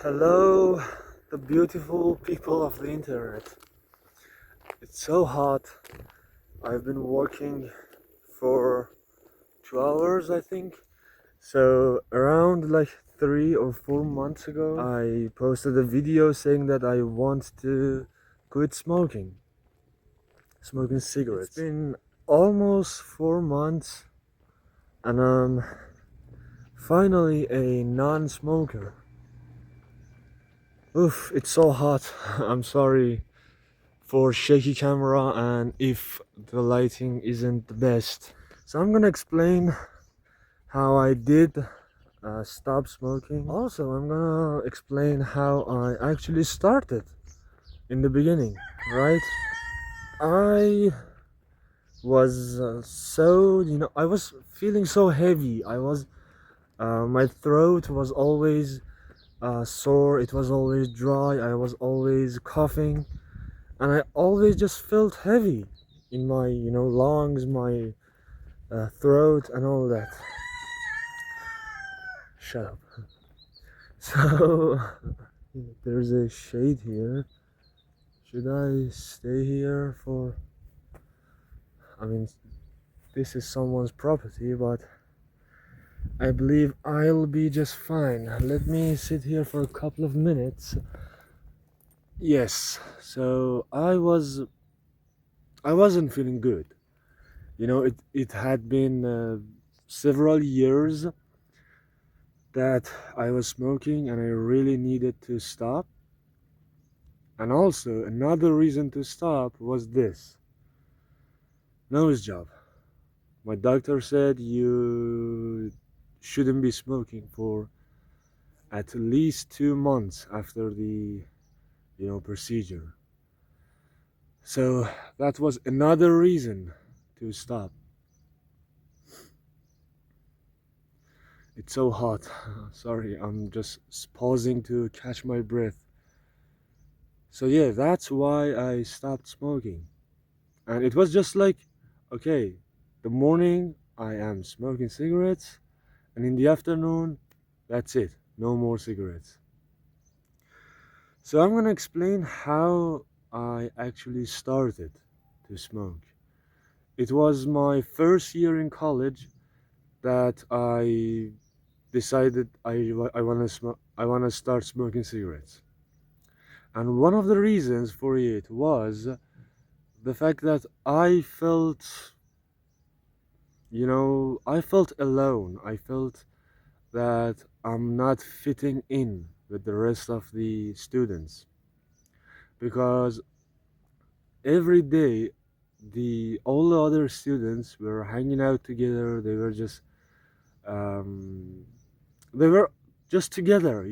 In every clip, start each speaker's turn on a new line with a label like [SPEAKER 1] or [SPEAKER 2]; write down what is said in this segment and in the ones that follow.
[SPEAKER 1] Hello, the beautiful people of the internet. It's so hot. I've been working for 2 hours, I think. So, around like 3 or 4 months ago, I posted a video saying that I want to quit smoking cigarettes. It's been almost 4 months, and I'm finally a non smoker. Oof, it's so hot. I'm sorry for shaky camera and if the lighting isn't the best. So I'm gonna explain how I did stop smoking. Also, I'm gonna explain how I actually started in the beginning, right? I was I was feeling so heavy. My throat was always sore, it was always dry, I was always coughing, and I always just felt heavy in my lungs, my throat, and all that. Shut up. So there's a shade here. Should I stay here for? I mean, this is someone's property, but I believe I'll be just fine. Let me sit here for a couple of minutes. Yes. So I wasn't feeling good. It had been several years that I was smoking and I really needed to stop. And also, another reason to stop was this nose job. My doctor said you shouldn't be smoking for at least 2 months after the procedure. So that was another reason to stop. It's so hot. Sorry, I'm just pausing to catch my breath. So yeah, that's why I stopped smoking. And it was just like, okay, the morning I am smoking cigarettes, and in the afternoon, that's it, no more cigarettes. So I'm gonna explain how I actually started to smoke. It was my first year in college that I decided I want to start smoking cigarettes. And one of the reasons for it was the fact that I felt alone. I felt that I'm not fitting in with the rest of the students because every day the all the other students were hanging out together. Um, they were just together.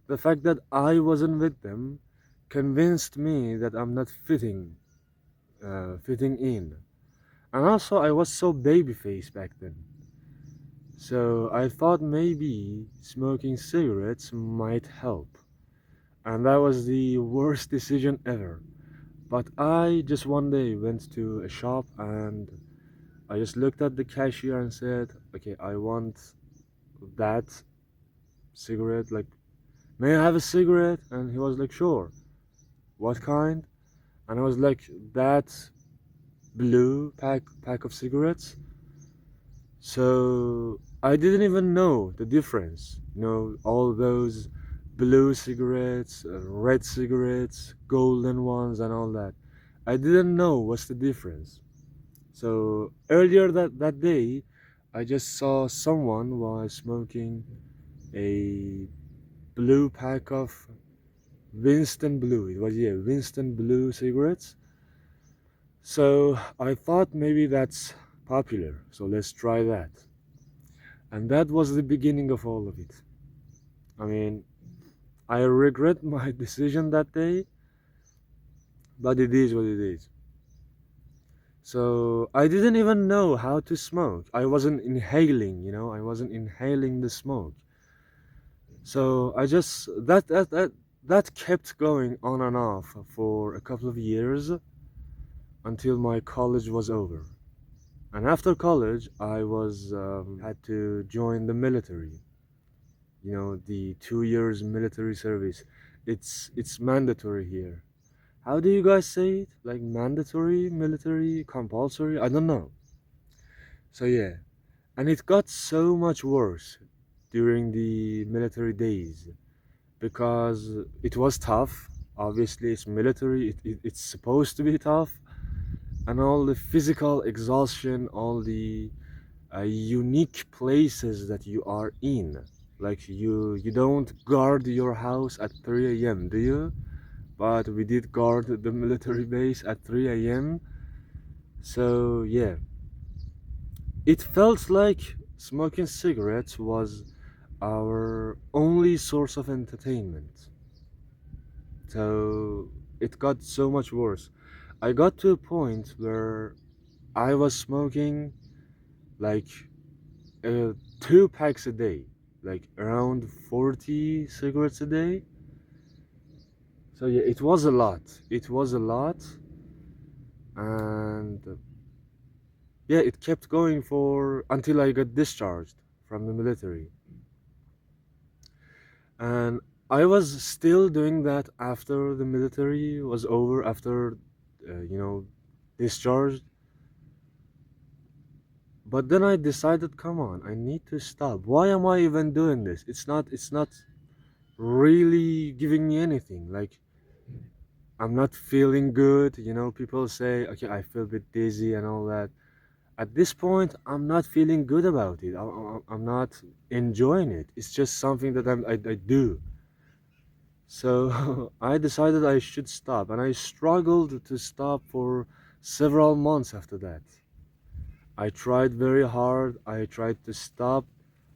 [SPEAKER 1] The fact that I wasn't with them convinced me that I'm not fitting in. And also, I was so baby faced back then. So I thought maybe smoking cigarettes might help. And that was the worst decision ever. But I just one day went to a shop and I just looked at the cashier and said, okay, I want that cigarette. Like, may I have a cigarette? And he was like, sure. What kind? And I was like, that blue pack of cigarettes. So I didn't even know the difference. All those blue cigarettes, red cigarettes, golden ones, and all that. I didn't know what's the difference. So earlier that day, I just saw someone was smoking a blue pack of Winston Blue. It was, yeah, Winston Blue cigarettes. So I thought maybe that's popular. So let's try that. And that was the beginning of all of it. I mean, I regret my decision that day, but it is what it is. So I didn't even know how to smoke. I wasn't inhaling the smoke. So I just that kept going on and off for a couple of years until my college was over. And after college, I was had to join the military. the 2 years military service. It's mandatory here. How do you guys say it? Like mandatory, military, compulsory? I don't know. So yeah, and it got so much worse during the military days because it was tough. Obviously, it's military. It's supposed to be tough, and all the physical exhaustion, all the unique places that you are in. Like you don't guard your house at 3 a.m., do you? But we did guard the military base at 3 a.m. So yeah, it felt like smoking cigarettes was our only source of entertainment. So it got so much worse. I got to a point where I was smoking like 2 packs a day, like around 40 cigarettes a day. So yeah, it was a lot. It was a lot, and yeah, it kept going for until I got discharged from the military. And I was still doing that after the military was over, after discharged. But then I decided, come on, I need to stop. Why am I even doing this? It's not really giving me anything. Like I'm not feeling good. People say, okay, I feel a bit dizzy and all that. At this point, I'm not feeling good about it. I'm not enjoying it. It's just something that I do. So I decided I should stop, and I struggled to stop for several months after that. I tried very hard. I tried to stop,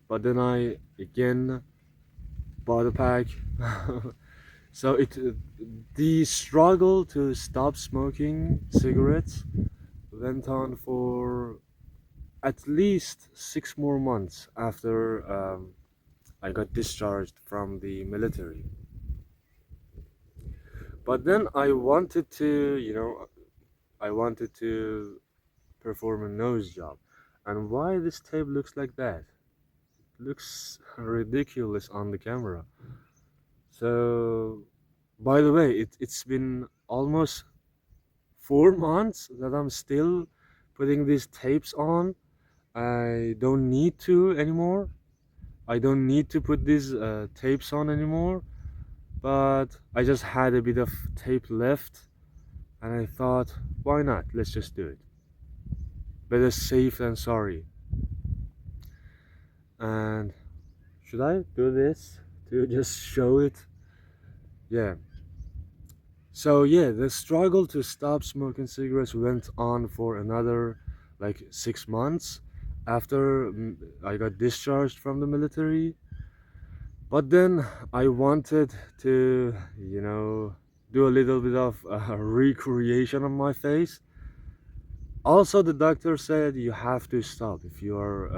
[SPEAKER 1] but then I again bought a pack. So the struggle to stop smoking cigarettes went on for at least 6 more months after I got discharged from the military. But then I wanted to perform a nose job. And why this tape looks like that? It looks ridiculous on the camera. So, by the way, it's been almost 4 months that I'm still putting these tapes on. I don't need to anymore. I don't need to put these tapes on anymore. But I just had a bit of tape left, and I thought, why not? Let's just do it. Better safe than sorry. And should I do this to just show it? Yeah. So yeah, the struggle to stop smoking cigarettes went on for another like 6 months after I got discharged from the military. But then I wanted to, do a little bit of recreation on my face. Also, the doctor said you have to stop if you're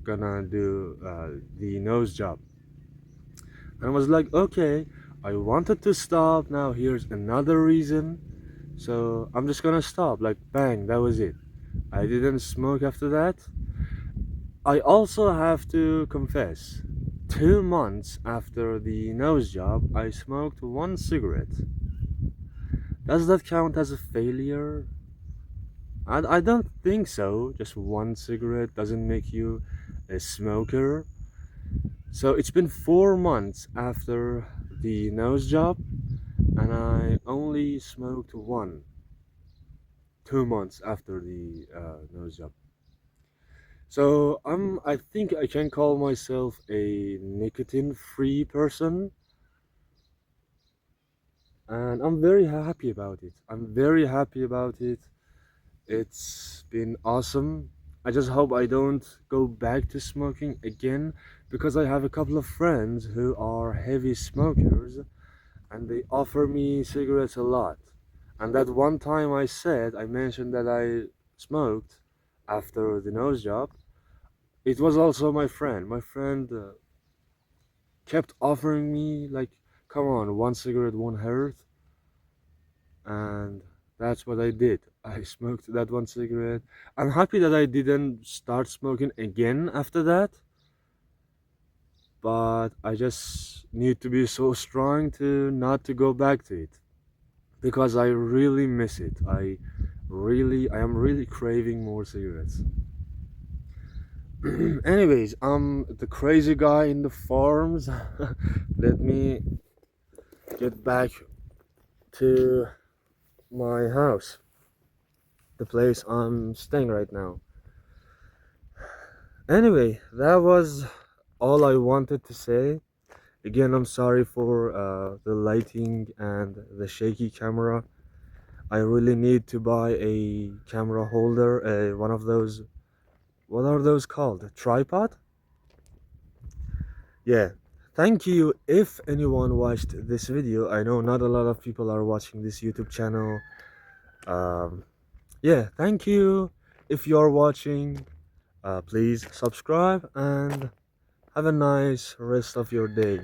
[SPEAKER 1] gonna do the nose job. And I was like, okay, I wanted to stop. Now here's another reason. So I'm just gonna stop. Like, bang, that was it. I didn't smoke after that. I also have to confess, 2 months after the nose job, I smoked one cigarette. Does that count as a failure? I don't think so. Just one cigarette doesn't make you a smoker. So it's been 4 months after the nose job, and I only smoked one 2 months after the nose job. So I think I can call myself a nicotine-free person, and I'm very happy about it. I'm very happy about it. It's been awesome. I just hope I don't go back to smoking again because I have a couple of friends who are heavy smokers and they offer me cigarettes a lot. And that one time I mentioned that I smoked after the nose job. It was also my friend. My friend kept offering me, like, come on, one cigarette won't hurt. And that's what I did. I smoked that one cigarette. I'm happy that I didn't start smoking again after that. but I just need to be so strong to not to go back to it because I really miss it. I am really craving more cigarettes. Anyways, I'm the crazy guy in the farms. Let me get back to my house, the place I'm staying right now. Anyway, that was all I wanted to say. Again, I'm sorry for the lighting and the shaky camera. I really need to buy a camera holder, one of those, what are those called? A tripod? Yeah. Thank you if anyone watched this video. I know not a lot of people are watching this YouTube channel. Um, yeah, thank you. If you're watching, please subscribe and have a nice rest of your day.